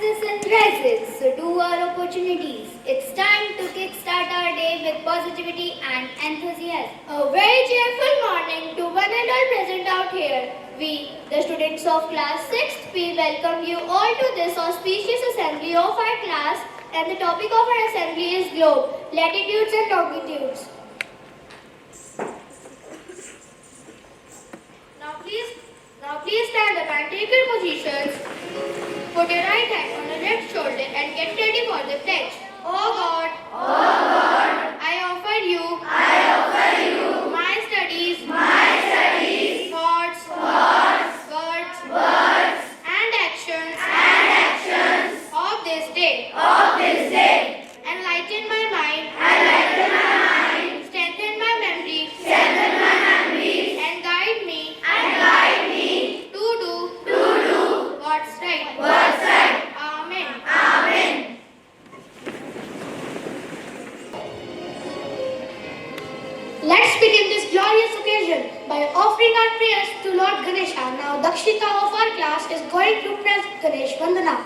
and rises, so do our opportunities. It's time to kickstart our day with positivity and enthusiasm. A very cheerful morning to one and all present out here. We, the students of class 6th, we welcome you all to this auspicious assembly of our class, and the topic of our assembly is globe, latitudes and longitudes. Now please stand up and take your positions. Put your right hand on your left shoulder and get ready for the pledge. Oh God, I offer you my studies, thoughts, words, and actions of this day. Enlighten my mind, strengthen my memory, and guide me to do what's right. Amen. Let's begin this glorious occasion by offering our prayers to Lord Ganesha. Now Dakshita of our class is going to present Ganesh Vandana.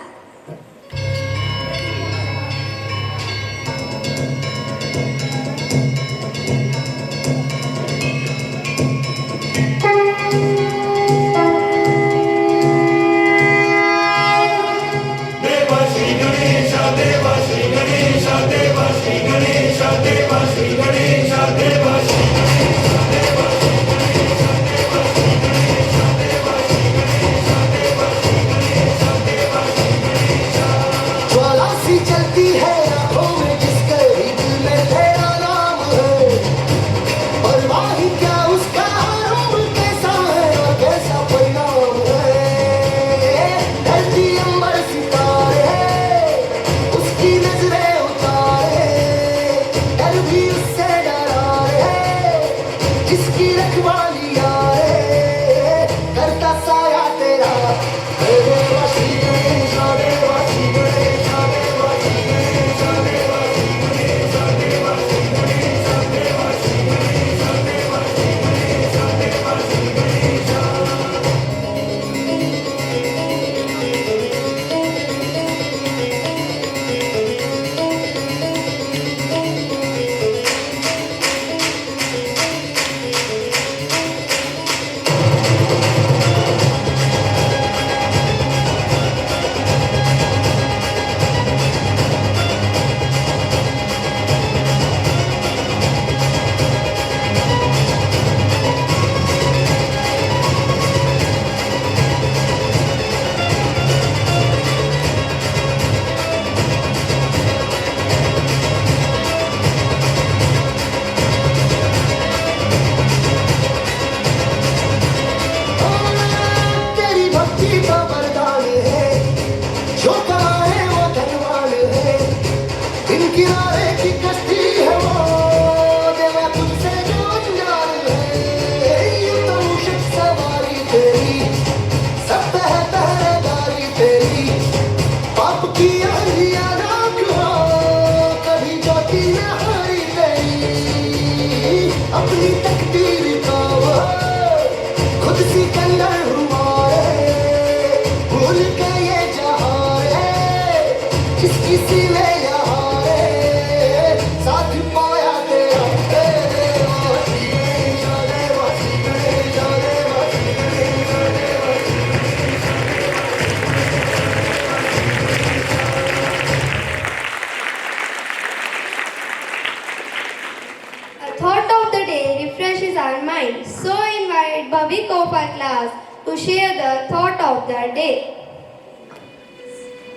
So invite Bhavik of our class to share the thought of the day.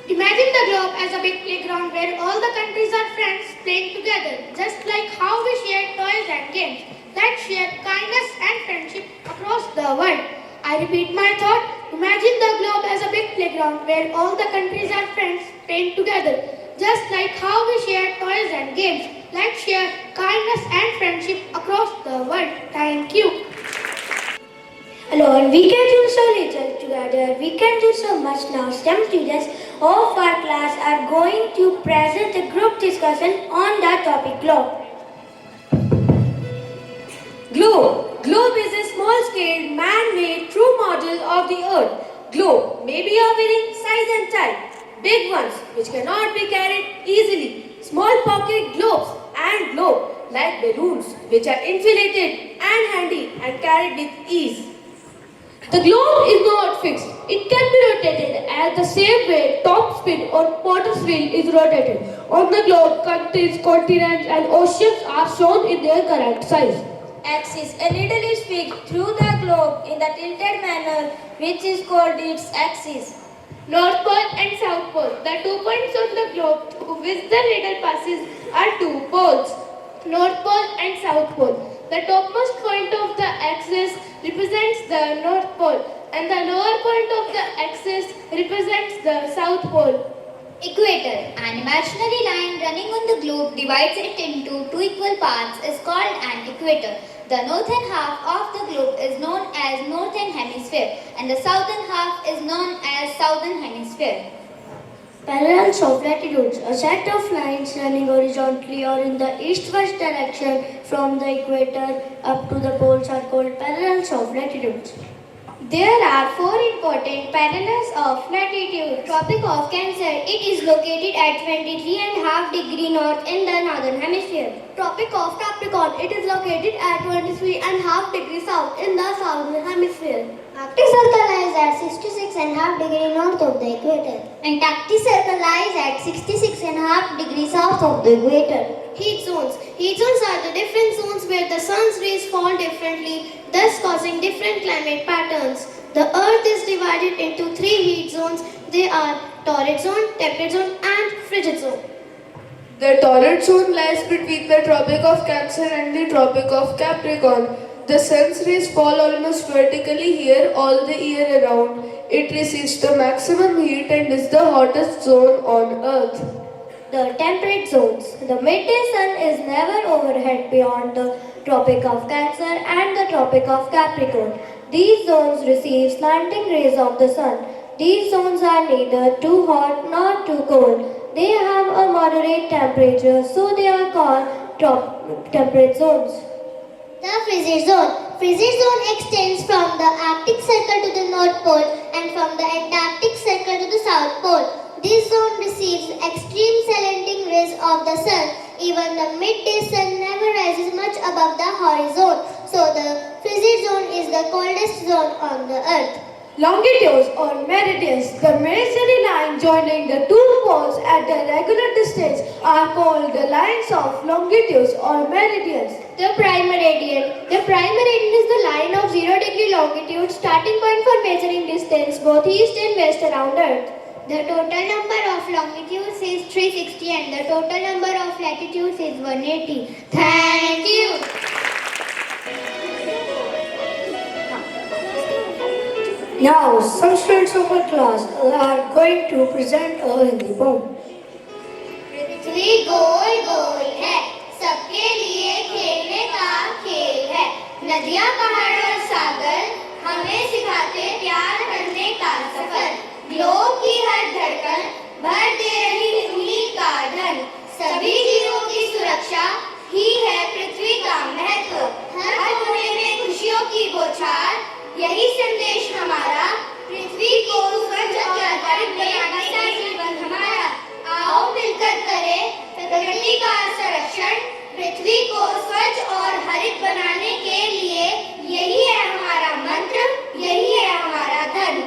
Imagine the globe as a big playground where all the countries are friends playing together, just like how we share toys and games that share kindness and friendship across the world. I repeat my thought. Imagine the globe as a big playground where all the countries are friends playing together, just like how we share toys and games that share kindness and friendship across the world. Thank you. Alone, we can do so little. Together, we can do so much. Now, STEM students of our class are going to present a group discussion on the topic globe. Globe is a small-scale, man-made true model of the Earth. Globe may be of varying size and type. Big big ones which cannot be carried easily, small pocket globes and globe like balloons which are inflated and handy and carried with ease. The globe is not fixed. It can be rotated at the same way top spin or potter's wheel is rotated. On the globe, countries, continents and oceans are shown in their correct size. Axis. A needle is fixed through the globe in the tilted manner, which is called its axis. North Pole and South Pole. The 2 points on the globe through which the needle passes are 2 poles. North Pole and South Pole. The topmost point of the axis represents the North Pole and the lower point of the axis represents the South Pole. Equator. An imaginary line running on the globe divides it into 2 equal parts is called an equator. The northern half of the globe is known as northern hemisphere and the southern half is known as southern hemisphere. Parallels of latitudes. A set of lines running horizontally or in the east-west direction from the equator up to the poles are called parallels of latitudes. There are 4 important parallels of latitude. Tropic of Cancer. It is located at 23.5 degree north in the northern hemisphere. Tropic of Capricorn. It is located at 23.5 degrees south in the southern hemisphere. Arctic Circle lies at 66.5 degree north of the equator. Antarctic Circle lies at 66.5 degrees south of the equator. Heat zones. Heat zones are the different zones where the sun's rays fall differently, thus causing different climate patterns. The earth is divided into 3 heat zones. They are torrid zone, temperate zone and frigid zone. The torrid zone lies between the Tropic of Cancer and the Tropic of Capricorn. The sun's rays fall almost vertically here all the year around. It receives the maximum heat and is the hottest zone on earth. The temperate zones. The midday sun is never overhead beyond the Tropic of Cancer and the Tropic of Capricorn. These zones receive slanting rays of the sun. These zones are neither too hot nor too cold. They have a moderate temperature, so they are called temperate zones. The frigid zone. Frigid zone extends from the Arctic Circle to the North Pole and from the Antarctic Circle to the South Pole. This zone receives extreme slanting rays of the sun. Even the midday sun never rises much above the horizon. So the frigid zone is the coldest zone on the earth. Longitudes or meridians, the imaginary line joining the 2 poles at the regular distance are called the lines of longitudes or meridians. The prime meridian. The prime meridian is the line of 0 degree longitude, starting point for measuring distance both east and west around earth. The total number of longitudes is 360 and the total number of latitudes is 180. Thank you. Now, some students of our class are going to present a Hindi poem. पृथ्वी गोल गोल है, सबके लिए खेलने का खेल है। नदियाँ पहाड़ और सागर हमें सिखाते प्यार करने का सफर। ग्लोब की हर धड़कन भर दे रही उम्मीद का धन। सभी जीवों की सुरक्षा ही है पृथ्वी का महत्व। हर कोने में खुशियों की बौछार, यही संदेश हमारा। पृथ्वी को स्वच्छ और हरित बनाने का जीवन हमारा। आओ मिलकर करें प्रकृति का संरक्षण। पृथ्वी को स्वच्छ और हरित बनाने के लिए यही है हमारा मंत्र, यही है हमारा धन।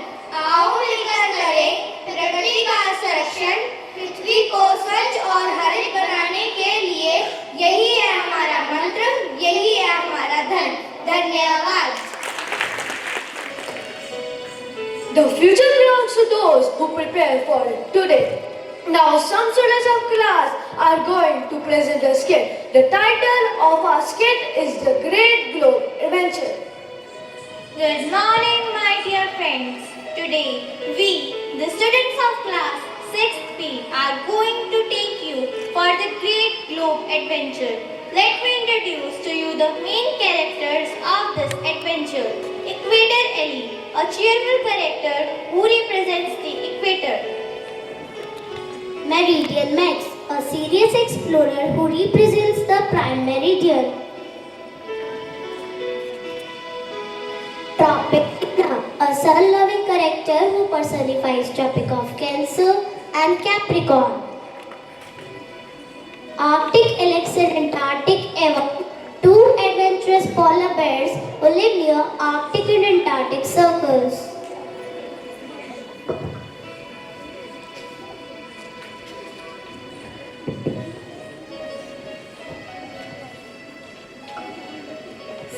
आओ मिलकर करें प्रकृति का संरक्षण। पृथ्वी को स्वच्छ और हरित बनाने के लिए यही है हमारा मंत्र, यही है हमारा धन। धन्यवाद। The future belongs to those who prepare for it today. Now some students of class are going to present a skit. The title of our skit is The Great Globe Adventure. Good morning, my dear friends. Today, we, the students of class 6th B, are going to take you for the Great Globe Adventure. Let me introduce to you the main characters of this adventure. Equator Ellie, a cheerful character who represents the equator. Meridian Max, a serious explorer who represents the prime meridian. Tropic Tina, a sun-loving character who personifies Tropic of Cancer. and Capricorn. Arctic Alex and Antarctic Eva, two adventurous polar bears who live near Arctic and Antarctic circles.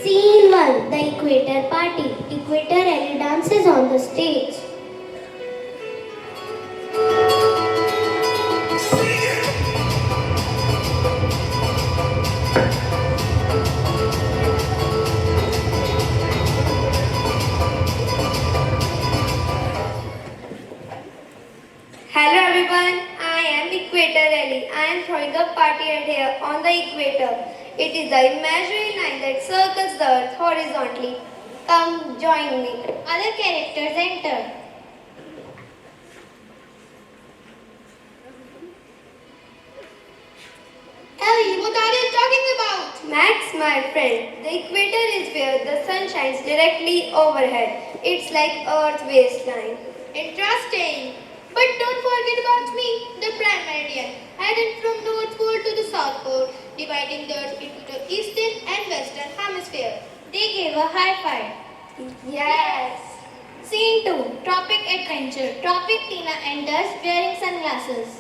Scene 1. The Equator Party. Equator Ellie dances on the stage. Hello everyone, I am Equator Ellie. I am throwing a party at here on the equator. It is the imaginary line that circles the earth horizontally. Come join me. Other characters enter. Ellie, what are you talking about? Max, my friend, the equator is where the sun shines directly overhead. It's like Earth's waistline. Interesting. But don't forget about me, the prime meridian, heading from North Pole to the South Pole, dividing the Earth into the Eastern and Western hemisphere. They gave a high five. Yes. Scene 2. Tropic Adventure. Tropic Tina enters wearing sunglasses.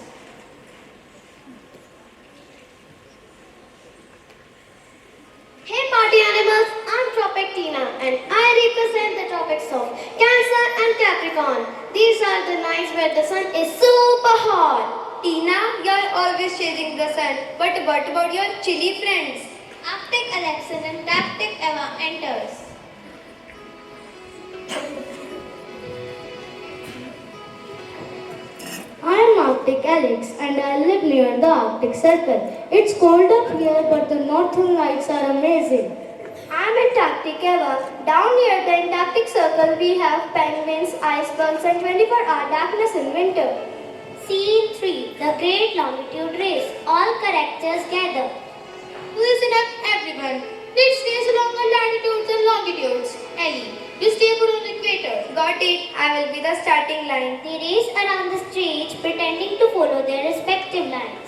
Hey party animals, I'm Tropic Tina and I represent the tropics of Cancer and Capricorn. These are the nights where the sun is super hot. Tina, you're always chasing the sun. But what about your chilly friends? Arctic Alex and Antarctic Eva enters. I am Arctic Alex and I live near the Arctic Circle. It's cold up here but the northern lights are amazing. I am Antarctic Eva. Down near the Antarctic Circle we have penguins, icebergs and 24-hour darkness in winter. Scene 3. The Great Longitude Race. All characters gather. Listen up everyone. Let's race along our latitudes and longitudes. Ellie, you stay put on the equator. Got it. I will be the starting line. They race around the stage pretending to follow their respective lines.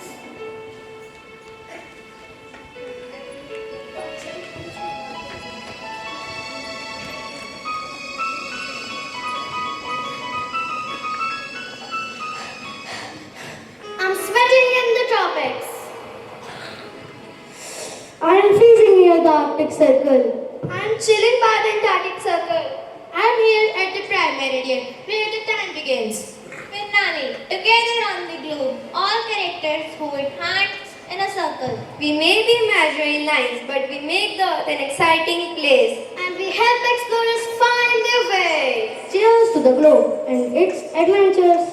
I'm sweating in the tropics. I am freezing near the Arctic Circle. I'm chilling by the Antarctic Circle. I'm here at the prime meridian, where the time begins. With Nani, together on the globe, all characters hold hands in a circle. We may be imaginary lines, but we make the earth an exciting place. And we help explorers find their way. Cheers to the globe and its adventures.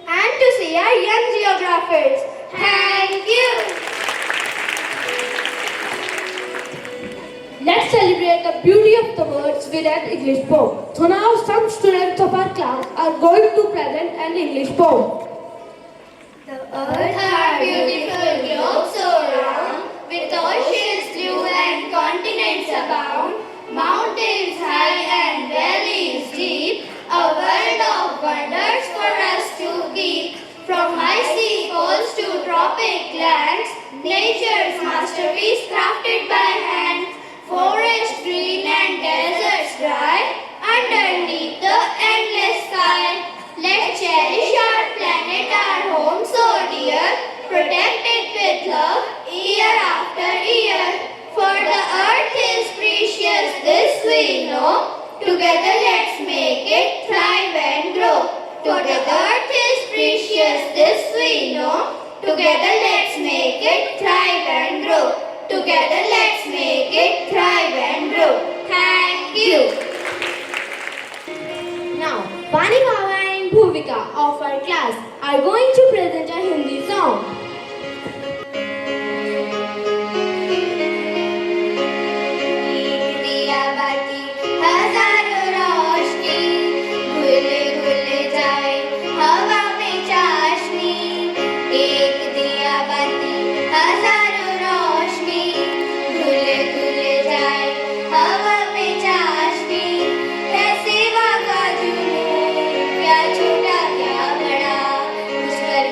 And to see our young geographers. Thank you. Let's celebrate the beauty of the words with an English poem. So now some students of our class are going to present an English poem. The earth our beautiful globe so round, with oceans blue and continents abound, mountains high and valleys deep, a world of wonders for us to keep. From icy coasts to tropic lands, nature's masterpiece crafted by hand. Forest green and deserts dry, underneath the endless sky. Let's cherish our planet, our home so dear, protect it with love year after year. For the earth is precious, this we know. Together let's make it thrive and grow. For the earth is precious, this we know. Together let's make it thrive and grow. Together let's make it thrive and grow. Thank you. Now, Vani Bhava and Bhuvika of our class are going to present a Hindi song. एक दिया बाती हजारों रोशनी, घुले घुले जाए हवा में चाशनी. एक दिया बाती हजारों रोशनी, घुले घुले जाए हवा में चाशनी. है सेवा का जुनून, क्या छोटा क्या बड़ा, उस पर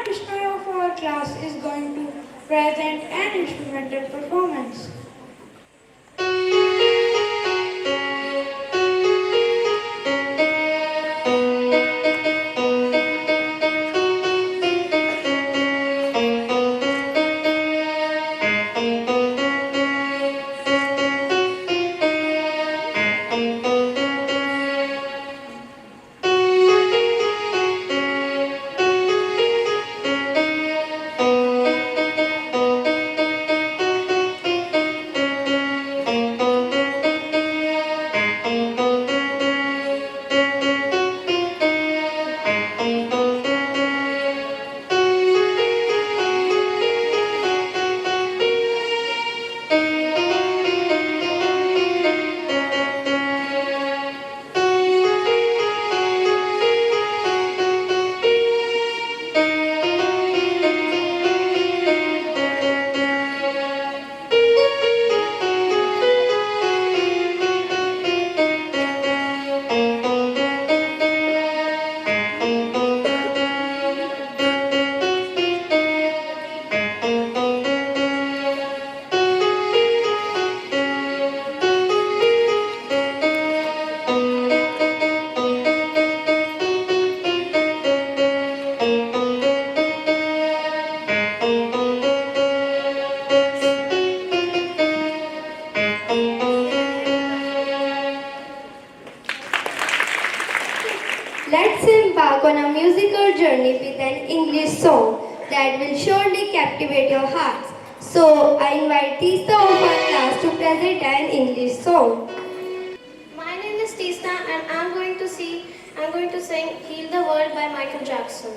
Krishna of our class is going to present an instrumental performance. Let's embark on a musical journey with an English song that will surely captivate your hearts. So, I invite Tista of our class to present an English song. My name is Tista and I'm going to sing Heal the World by Michael Jackson.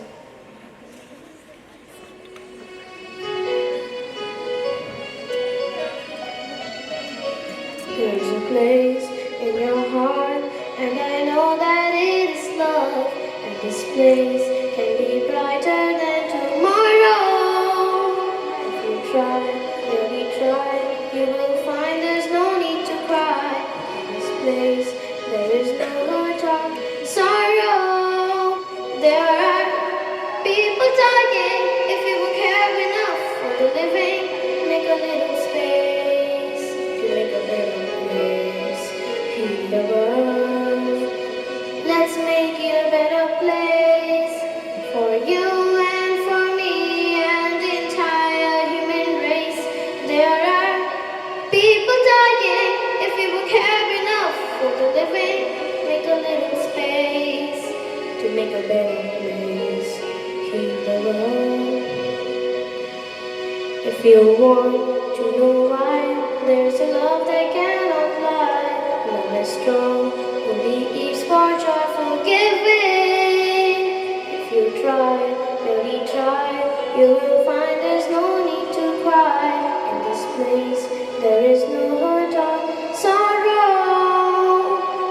There's a place in your heart and I know that it is love, and this place can be brighter than tomorrow. If you try, really try, you will find there's no need to cry. In this place, there is no more dark sorrow. There are people dying. If you will care enough for the living, make a little space to make a better place. Heal the world. Let's make it a better place for you and for me and the entire human race. There are people dying. If you will care enough for the living, make a little space to make a better place. Heal the world. If you want to know why, there's a love that cannot lie. Love is strong, only eats for joyful giving. If you try, really try, you will find there's no need to cry. In this place, there is no hurt or sorrow.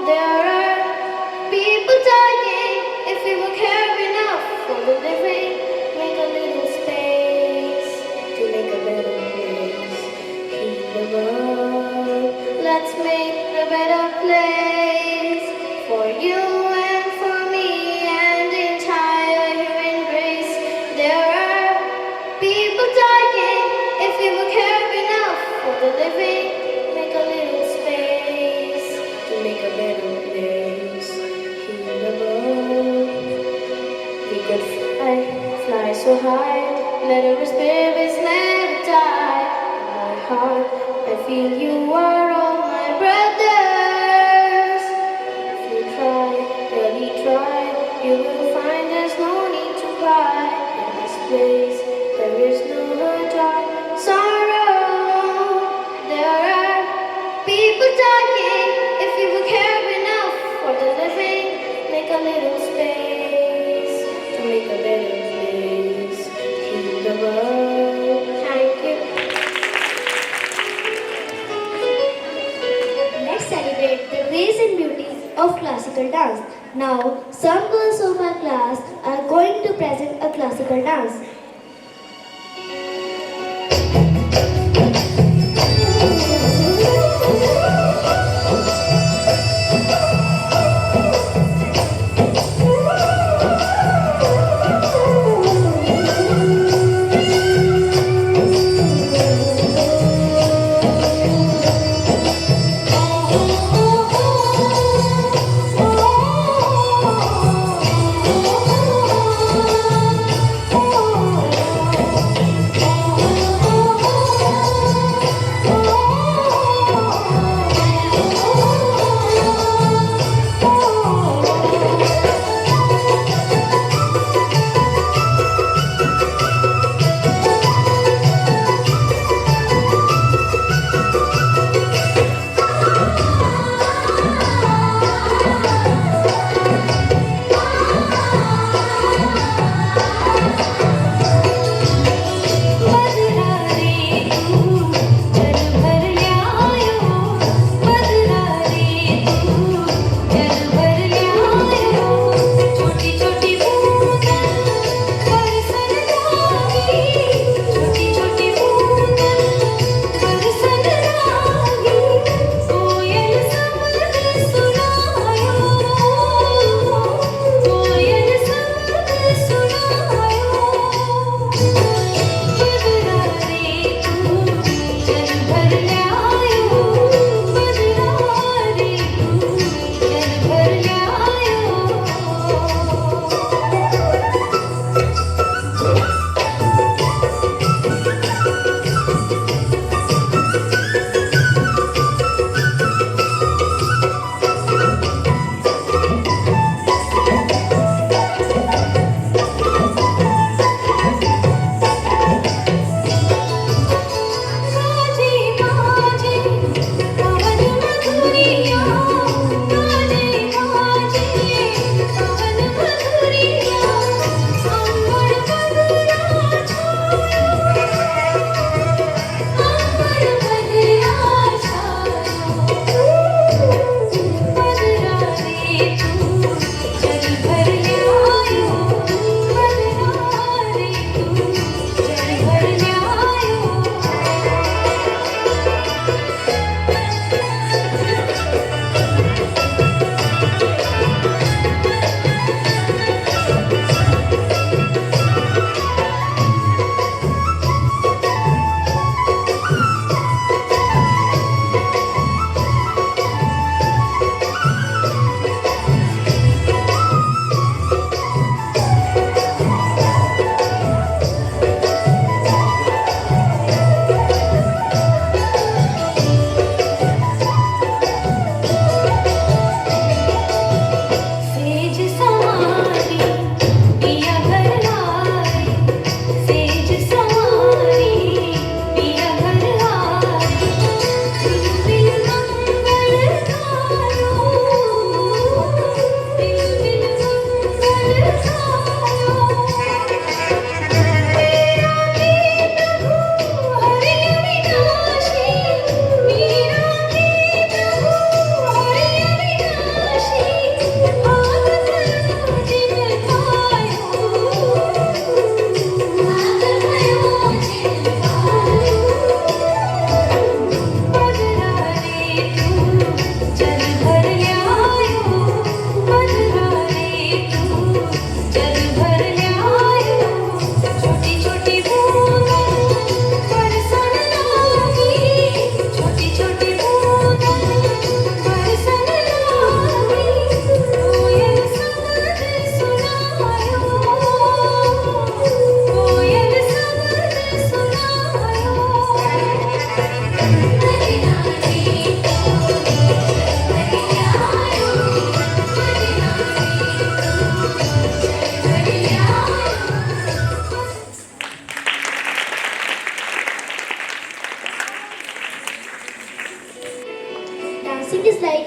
There are people dying. If you will care enough for the living, make a little space to make a better place. Heal the world. Let's make a better place for you and for me and the entire human race. There are people dying. If you will care enough for the living, make a little space to make a better place. Heal the world. We could fly so high, let our spirits never die. In my heart, I feel you are all my brothers. If you try, really try, you will find there's no need to cry. In this place, there is no hurt or sorrow. There are people dying. If you will care enough for the living, make a little space to make a better place. Heal the world. Thank you. Let's celebrate the grace and beauty of classical dance. Now, some girls of our class are going to present a classical dance.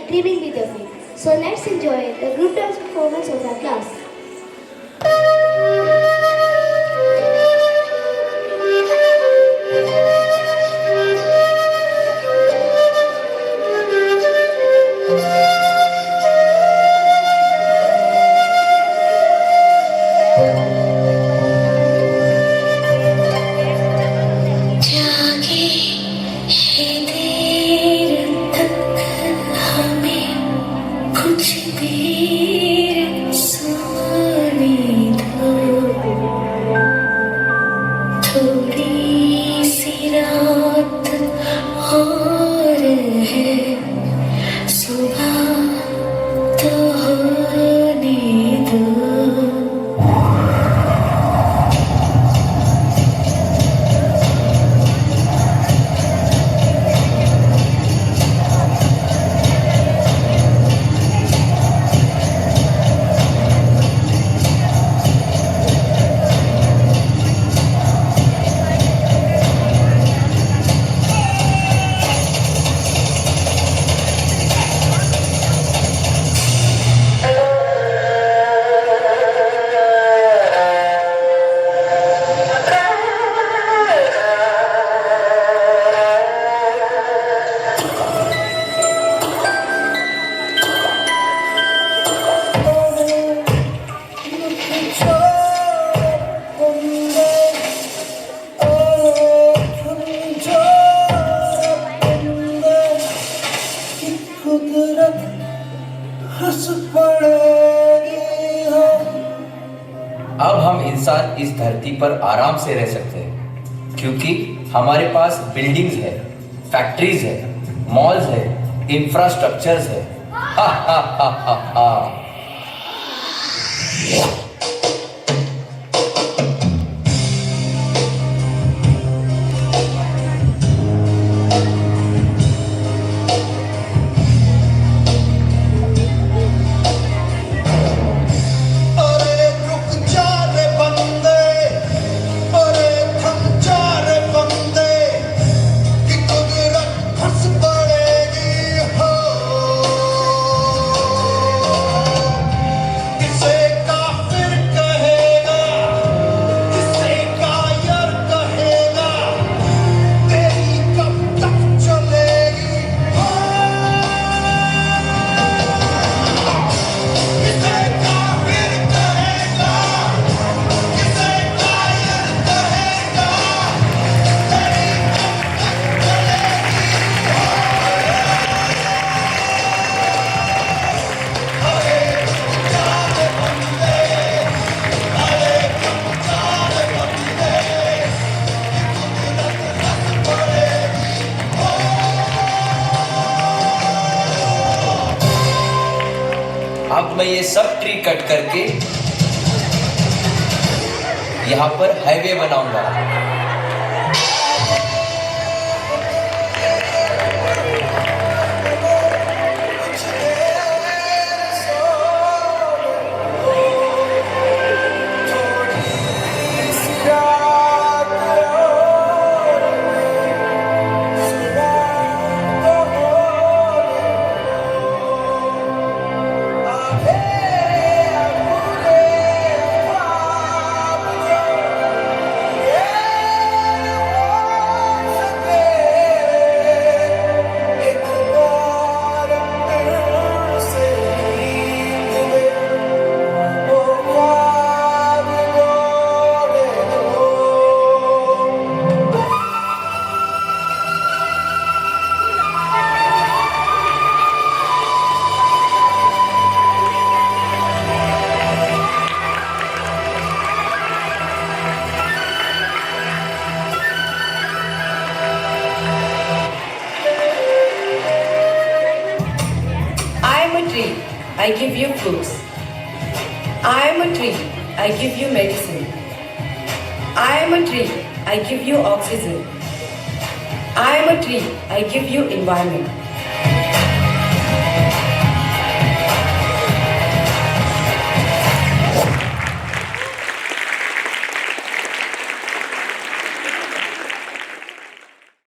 dreaming with your feet. So let's enjoy the group dance performance of our class. जागे ये देर तक हमें कुछ देर सोने दो, थोड़ी सी रात और है, सुबह तो होने दो। अब हम इंसान इस धरती पर आराम से रह सकते हैं क्योंकि हमारे पास बिल्डिंग्स है, फैक्ट्रीज है, मॉल्स है, इंफ्रास्ट्रक्चर्स है। हा हा हा हा हा। अब मैं ये सब ट्री कट करके यहाँ पर हाईवे बनाऊंगा। I give you fruits. I am a tree. I give you medicine. I am a tree. I give you oxygen. I am a tree. I give you environment.